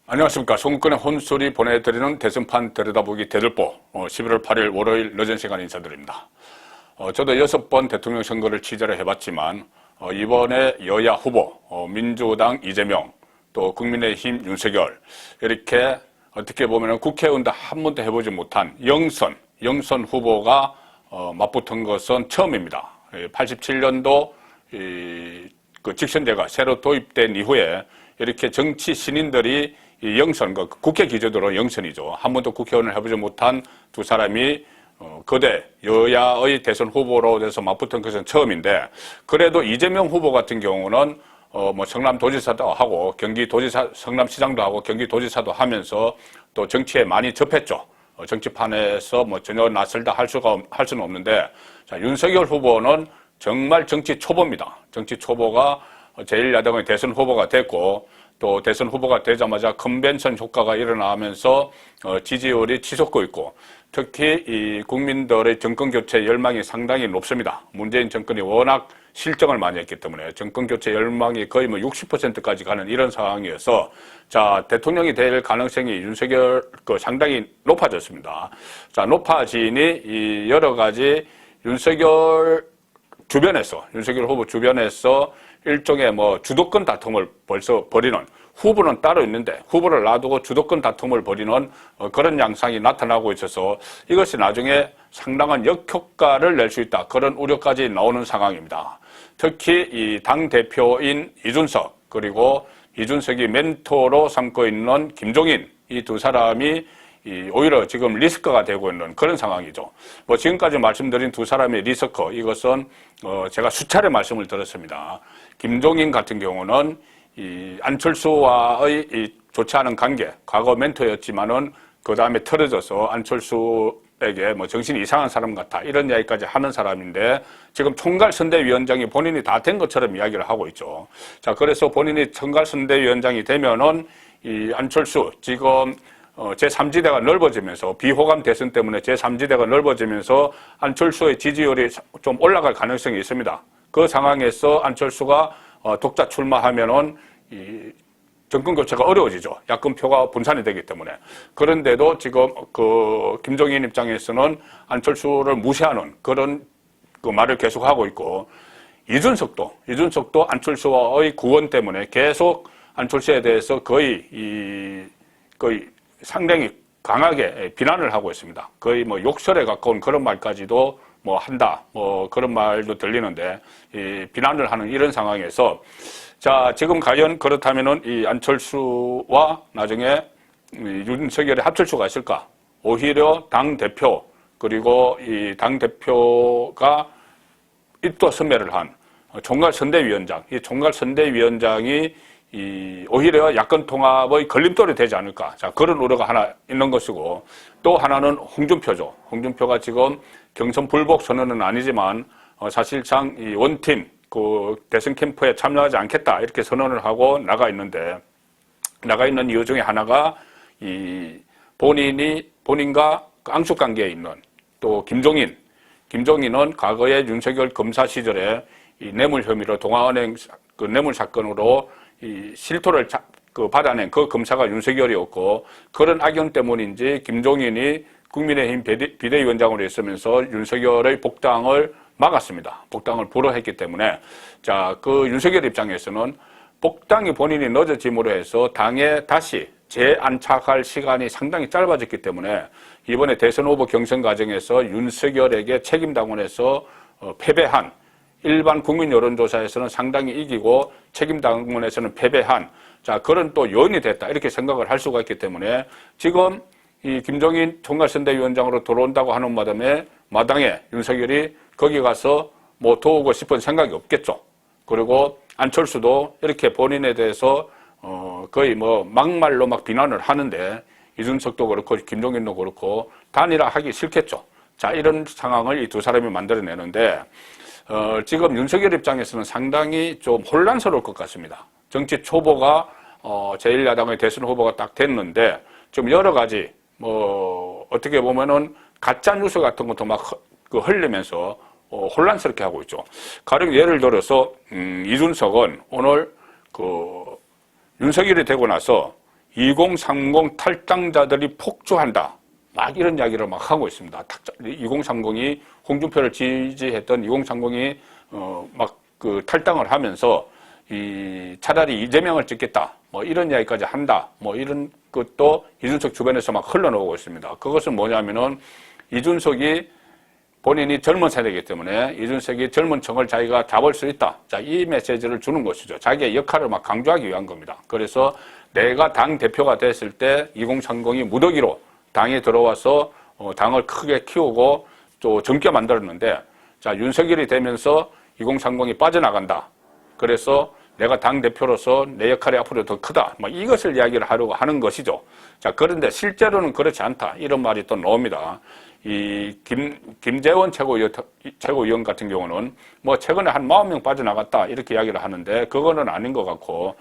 안녕하십니까. 송근의 혼소리 보내드리는 대선판 들여다보기 대들보 11월 8일 월요일 늦은 시간 인사드립니다. 저도 6번 대통령 선거를 취재를 해봤지만 이번에 여야 후보 민주당 이재명 또 국민의힘 윤석열 이렇게 어떻게 보면 국회의원도 한 번도 해보지 못한 영선 후보가 맞붙은 것은 처음입니다. 87년도 그 직선제가 새로 도입된 이후에 이렇게 정치 신인들이 이 영선, 국회 기조대로 영선이죠. 한 번도 국회의원을 해보지 못한 두 사람이 거대 여야의 대선 후보로 돼서 맞붙은 것은 처음인데, 그래도 이재명 후보 같은 경우는 뭐 성남도지사도 하고 경기도지사, 성남시장도 하고 경기도지사도 하면서 또 정치에 많이 접했죠. 정치판에서 뭐 전혀 낯설다 할 수는 없는데, 자, 윤석열 후보는 정말 정치 초보입니다. 정치 초보가 제1야당의 대선 후보가 됐고, 또 대선 후보가 되자마자 컨벤션 효과가 일어나면서 지지율이 치솟고 있고, 특히 이 국민들의 정권 교체 열망이 상당히 높습니다. 문재인 정권이 워낙 실정을 많이 했기 때문에 정권 교체 열망이 거의 뭐 60%까지 가는 이런 상황이어서, 자, 대통령이 될 가능성이 윤석열 상당히 높아졌습니다. 자, 높아지니 이 여러 가지 윤석열 후보 주변에서 일종의 뭐 주도권 다툼을 벌써 벌이는, 후보는 따로 있는데 후보를 놔두고 주도권 다툼을 벌이는 그런 양상이 나타나고 있어서 이것이 나중에 상당한 역효과를 낼 수 있다, 그런 우려까지 나오는 상황입니다. 특히 이 당대표인 이준석, 그리고 이준석이 멘토로 삼고 있는 김종인, 이 두 사람이 오히려 지금 리스크가 되고 있는 그런 상황이죠. 뭐 지금까지 말씀드린 두 사람의 리스크, 이것은 제가 수차례 말씀을 드렸습니다. 김종인 같은 경우는 이 안철수와의 이 좋지 않은 관계, 과거 멘토였지만은 그 다음에 틀어져서 안철수에게 뭐 정신이 이상한 사람 같아, 이런 이야기까지 하는 사람인데, 지금 총괄선대위원장이 본인이 다 된 것처럼 이야기를 하고 있죠. 자, 그래서 본인이 총괄선대위원장이 되면은 이 안철수, 지금 제3지대가 넓어지면서, 비호감 대선 때문에 제3지대가 넓어지면서 안철수의 지지율이 좀 올라갈 가능성이 있습니다. 그 상황에서 안철수가 독자 출마하면은 이 정권 교체가 어려워지죠. 야권표가 분산이 되기 때문에. 그런데도 지금 그 김종인 입장에서는 안철수를 무시하는 그런 그 말을 계속하고 있고, 이준석도 안철수와의 구원 때문에 계속 안철수에 대해서 거의 상당히 강하게 비난을 하고 있습니다. 거의 뭐 욕설에 가까운 그런 말까지도 뭐 한다, 뭐 그런 말도 들리는데, 이 비난을 하는 이런 상황에서, 자, 지금 과연 그렇다면은 이 안철수와 나중에 윤석열의 합칠 수가 있을까? 오히려 당대표, 그리고 이 당대표가 입도 선배를 한 총괄선대위원장, 이 총괄선대위원장이 오히려 야권 통합의 걸림돌이 되지 않을까. 자, 그런 우려가 하나 있는 것이고, 또 하나는 홍준표죠. 홍준표가 지금 경선 불복 선언은 아니지만 사실상 이 원팀 그 대선 캠프에 참여하지 않겠다, 이렇게 선언을 하고 나가 있는 이유 중에 하나가 이 본인과 앙숙 관계에 있는 또 김종인은 과거에 윤석열 검사 시절에 이 뇌물 혐의로 동아은행 그 뇌물 사건으로 이 실토를 받아낸 그 검사가 윤석열이었고, 그런 악연 때문인지 김종인이 국민의힘 비대위원장으로 있으면서 윤석열의 복당을 막았습니다. 복당을 불허했기 때문에, 자, 그 윤석열 입장에서는 복당이 본인이 늦어짐으로 해서 당에 다시 재안착할 시간이 상당히 짧아졌기 때문에, 이번에 대선 후보 경선 과정에서 윤석열에게 책임당원에서 패배한, 일반 국민 여론조사에서는 상당히 이기고 책임당원에서는 패배한, 자, 그런 또 요인이 됐다, 이렇게 생각을 할 수가 있기 때문에, 지금 이 김종인 총괄선대위원장으로 들어온다고 하는 마당에 윤석열이 거기 가서 뭐 도우고 싶은 생각이 없겠죠. 그리고 안철수도 이렇게 본인에 대해서 거의 뭐 막말로 막 비난을 하는데, 이준석도 그렇고 김종인도 그렇고 단일화하기 싫겠죠. 자, 이런 상황을 이 두 사람이 만들어내는데, 지금 윤석열 입장에서는 상당히 좀 혼란스러울 것 같습니다. 정치 초보가 제1야당의 대선 후보가 딱 됐는데, 좀 여러 가지 뭐 어떻게 보면은 가짜 뉴스 같은 것도 막 흘리면서 혼란스럽게 하고 있죠. 가령 예를 들어서 이준석은 오늘 그 윤석열이 되고 나서 2030 탈당자들이 폭주한다. 막 이런 이야기를 막 하고 있습니다. 2030이 홍준표를 지지했던 2030이 막 그 탈당을 하면서 차라리 이재명을 찍겠다. 뭐 이런 이야기까지 한다. 뭐 이런 것도 이준석 주변에서 막 흘러나오고 있습니다. 그것은 뭐냐면은 이준석이 본인이 젊은 세대이기 때문에 이준석이 젊은 층을 자기가 잡을 수 있다. 자, 이 메시지를 주는 것이죠. 자기의 역할을 막 강조하기 위한 겁니다. 그래서 내가 당 대표가 됐을 때 2030이 무더기로 당에 들어와서 당을 크게 키우고 또 젊게 만들었는데, 자, 윤석열이 되면서 2030이 빠져나간다. 그래서 내가 당 대표로서 내 역할이 앞으로 더 크다. 뭐 이것을 이야기를 하려고 하는 것이죠. 자, 그런데 실제로는 그렇지 않다. 이런 말이 또 나옵니다. 김재원 최고위원 같은 경우는 뭐 최근에 한 40명 빠져나갔다. 이렇게 이야기를 하는데 그거는 아닌 것 같고,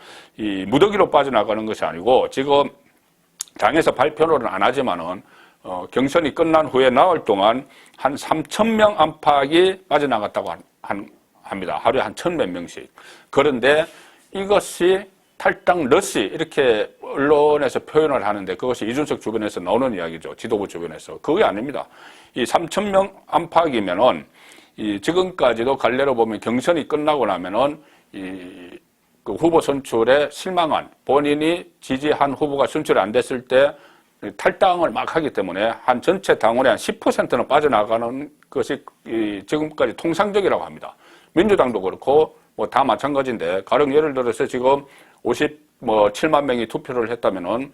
무더기로 빠져나가는 것이 아니고 지금 당에서 발표는 안 하지만은 경선이 끝난 후에 나흘 동안 한 3,000명 안팎이 빠져나갔다고 합니다. 하루에 한 1,000몇 명씩. 그런데 이것이 탈당 러시 이렇게 언론에서 표현을 하는데 그것이 이준석 주변에서 나오는 이야기죠. 지도부 주변에서. 그게 아닙니다. 이 3,000명 안팎이면은 지금까지도 갈래로 보면 경선이 끝나고 나면은 그 후보 선출에 실망한 본인이 지지한 후보가 선출이 안 됐을 때 탈당을 막 하기 때문에 한 전체 당원의 한 10%는 빠져나가는 것이 지금까지 통상적이라고 합니다. 민주당도 그렇고 뭐 다 마찬가지인데, 가령 예를 들어서 지금 57만 명이 투표를 했다면은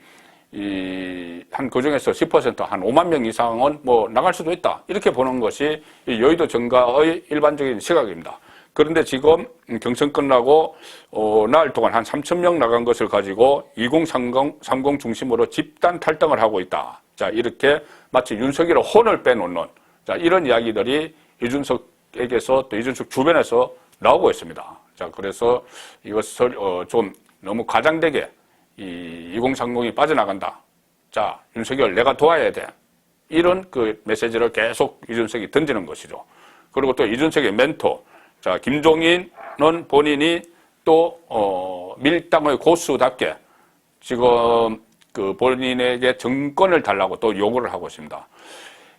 한 그 중에서 10% 한 5만 명 이상은 뭐 나갈 수도 있다. 이렇게 보는 것이 여의도 정가의 일반적인 시각입니다. 그런데 지금 경선 끝나고 나흘 동안 한 3,000명 나간 것을 가지고 2030 중심으로 집단 탈당을 하고 있다. 자, 이렇게 마치 윤석열의 혼을 빼놓는, 자, 이런 이야기들이 이준석에게서 또 이준석 주변에서 나오고 있습니다. 자, 그래서 이것을 좀 너무 과장되게 2030이 빠져나간다. 자, 윤석열 내가 도와야 돼. 이런 그 메시지를 계속 이준석이 던지는 것이죠. 그리고 또 이준석의 멘토, 자, 김종인은 본인이 또 밀당의 고수답게 지금 그 본인에게 정권을 달라고 또 요구를 하고 있습니다.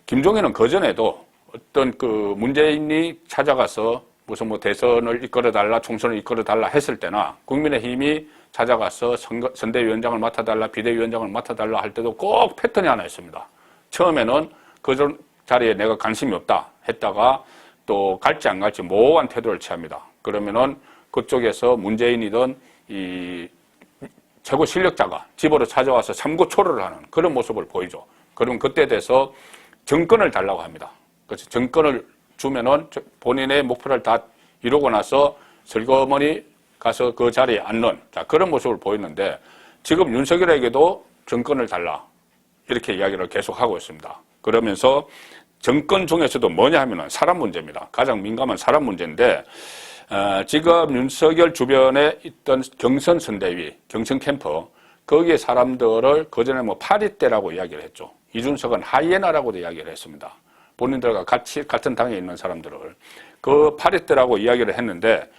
김종인은 그전에도 어떤 그 문재인이 찾아가서 무슨 뭐 대선을 이끌어달라, 총선을 이끌어달라 했을 때나 국민의힘이 찾아가서 선대위원장을 맡아달라, 비대위원장을 맡아달라 할 때도 꼭 패턴이 하나 있습니다. 처음에는 그 자리에 내가 관심이 없다 했다가 또 갈지 안 갈지 모호한 태도를 취합니다. 그러면은 그쪽에서 문재인이든 이 최고 실력자가 집으로 찾아와서 삼고초려를 하는 그런 모습을 보이죠. 그럼 그때 돼서 정권을 달라고 합니다. 그래서 정권을 주면은 본인의 목표를 다 이루고 나서 슬그머니 가서 그 자리에 앉는, 자, 그런 모습을 보이는데 지금 윤석열에게도 정권을 달라 이렇게 이야기를 계속하고 있습니다. 그러면서 정권 중에서도 뭐냐 하면은 사람 문제입니다. 가장 민감한 사람 문제인데 지금 윤석열 주변에 있던 경선 선대위, 경선 캠프, 거기에 사람들을 그전에 뭐 파리떼라고 이야기를 했죠. 이준석은 하이에나라고도 이야기를 했습니다. 본인들과 같은 당에 있는 사람들을 그 파리떼라고 이야기를 했는데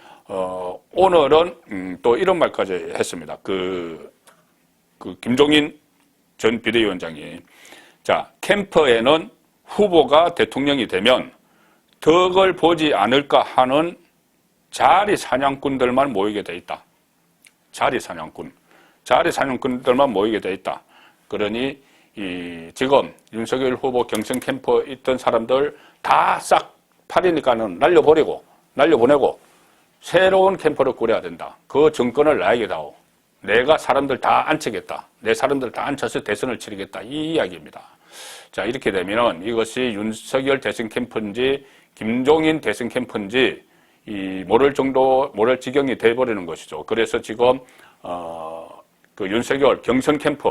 오늘은 또 이런 말까지 했습니다. 그 김종인 전 비대위원장이, 자, 캠프에는 후보가 대통령이 되면 덕을 보지 않을까 하는 자리 사냥꾼들만 모이게 돼 있다. 자리 사냥꾼들만 모이게 돼 있다. 그러니 지금 윤석열 후보 경선 캠프에 있던 사람들 다 싹 팔이니까는 날려보내고 새로운 캠프를 꾸려야 된다. 그 정권을 나에게 다오. 내가 사람들 다 앉히겠다. 내 사람들 다 앉혀서 대선을 치르겠다. 이 이야기입니다. 자, 이렇게 되면은 이것이 윤석열 대선 캠프인지 김종인 대선 캠프인지 모를 지경이 돼버리는 것이죠. 그래서 지금 그 윤석열 경선 캠프,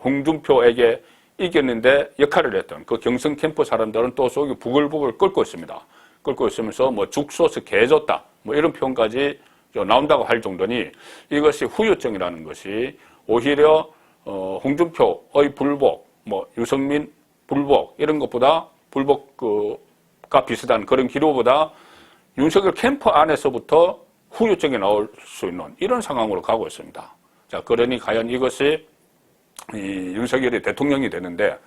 홍준표에게 이겼는데 역할을 했던 그 경선 캠프 사람들은 또 속이 부글부글 끓고 있습니다. 끓고 있으면서 뭐 죽소스 개줬다, 뭐 이런 표현까지 나온다고 할 정도니 이것이 후유증이라는 것이 오히려 홍준표의 불복, 뭐 유승민 불복 이런 것보다 불복과 비슷한 그런 기류보다 윤석열 캠프 안에서부터 후유증이 나올 수 있는 이런 상황으로 가고 있습니다. 자, 그러니 과연 이것이 윤석열이 대통령이 되는데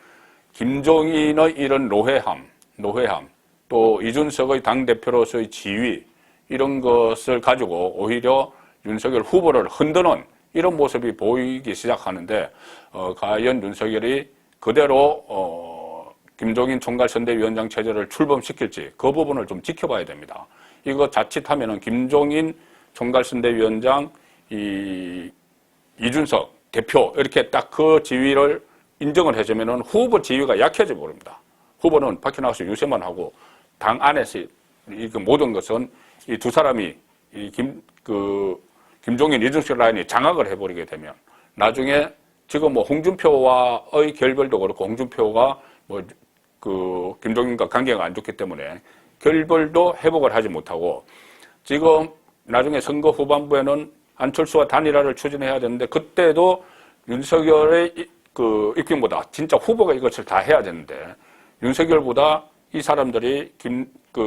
김종인의 이런 노회함, 또 이준석의 당대표로서의 지위 이런 것을 가지고 오히려 윤석열 후보를 흔드는 이런 모습이 보이기 시작하는데 과연 윤석열이 그대로 김종인 총괄선대위원장 체제를 출범시킬지 그 부분을 좀 지켜봐야 됩니다. 이거 자칫하면은 김종인 총괄선대위원장, 이준석 대표 이렇게 딱 그 지위를 인정을 해주면은 후보 지위가 약해져 버립니다. 후보는 밖에 나가서 유세만 하고 당 안에서 이 모든 것은 이 두 사람이 김종인, 이준석 라인이 장악을 해버리게 되면 나중에 지금 뭐 홍준표와의 결별도 그렇고 홍준표가 김종인과 관계가 안 좋기 때문에 결별도 회복을 하지 못하고 지금 나중에 선거 후반부에는 안철수와 단일화를 추진해야 되는데 그때도 윤석열의 입김보다 진짜 후보가 이것을 다 해야 되는데 윤석열보다 이 사람들이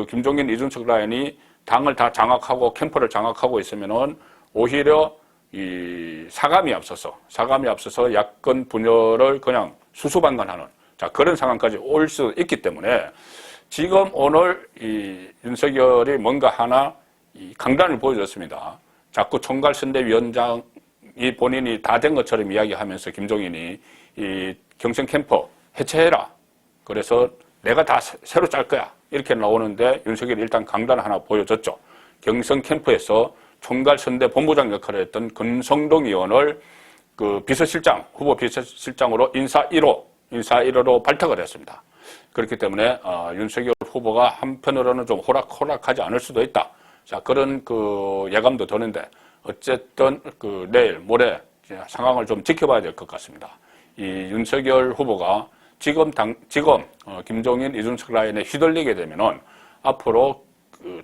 김종인, 이준석 라인이 당을 다 장악하고 캠프를 장악하고 있으면은 오히려 이 사감이 앞서서 야권 분열을 그냥 수수방관하는 그런 상황까지 올 수 있기 때문에 지금 오늘 이 윤석열이 뭔가 하나 이 강단을 보여줬습니다. 자꾸 총괄선대위원장이 본인이 다 된 것처럼 이야기하면서 김종인이 이 경선 캠프 해체해라. 그래서 내가 다 새로 짤 거야. 이렇게 나오는데 윤석열이 일단 강단을 하나 보여줬죠. 경선 캠프에서 총괄선대 본부장 역할을 했던 권성동 의원을 후보 비서실장으로 인사 1호로 발탁을 했습니다. 그렇기 때문에 윤석열 후보가 한편으로는 좀 호락호락하지 않을 수도 있다. 그런 예감도 드는데 어쨌든 내일 모레 상황을 좀 지켜봐야 될 것 같습니다. 이 윤석열 후보가 지금 김종인, 이준석 라인에 휘둘리게 되면은 앞으로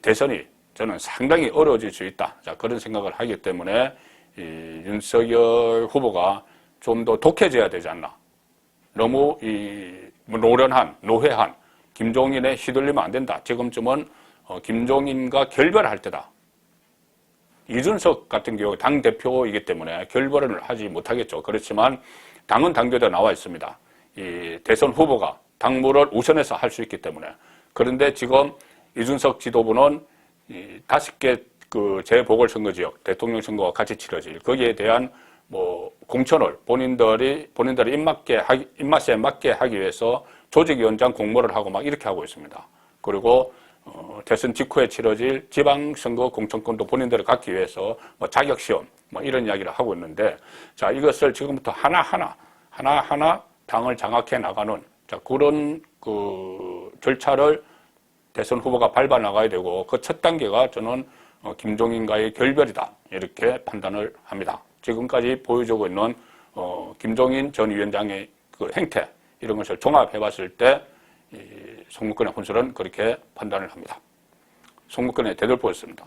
대선이 저는 상당히 어려워질 수 있다. 그런 생각을 하기 때문에 이 윤석열 후보가 좀 더 독해져야 되지 않나. 너무 노회한 김종인에 휘둘리면 안 된다. 지금쯤은 김종인과 결별할 때다. 이준석 같은 경우 당대표이기 때문에 결별을 하지 못하겠죠. 그렇지만 당은 당대로 나와 있습니다. 이 대선 후보가 당무를 우선해서 할 수 있기 때문에. 그런데 지금 이준석 지도부는 5개 재보궐선거 지역 대통령 선거와 같이 치러질 거기에 대한 공천을 본인들의 입맛에 맞게 하기 위해서 조직위원장 공모를 하고 막 이렇게 하고 있습니다. 그리고 대선 직후에 치러질 지방선거 공천권도 본인들이 갖기 위해서 자격시험 이런 이야기를 하고 있는데 이것을 지금부터 하나하나 당을 장악해 나가는 그런 절차를 대선 후보가 밟아 나가야 되고 그 첫 단계가 저는 김종인과의 결별이다 이렇게 판단을 합니다. 지금까지 보여주고 있는 김종인 전 위원장의 행태 이런 것을 종합해 봤을 때 송무권의 혼술은 그렇게 판단을 합니다. 송무권의 대들보였습니다.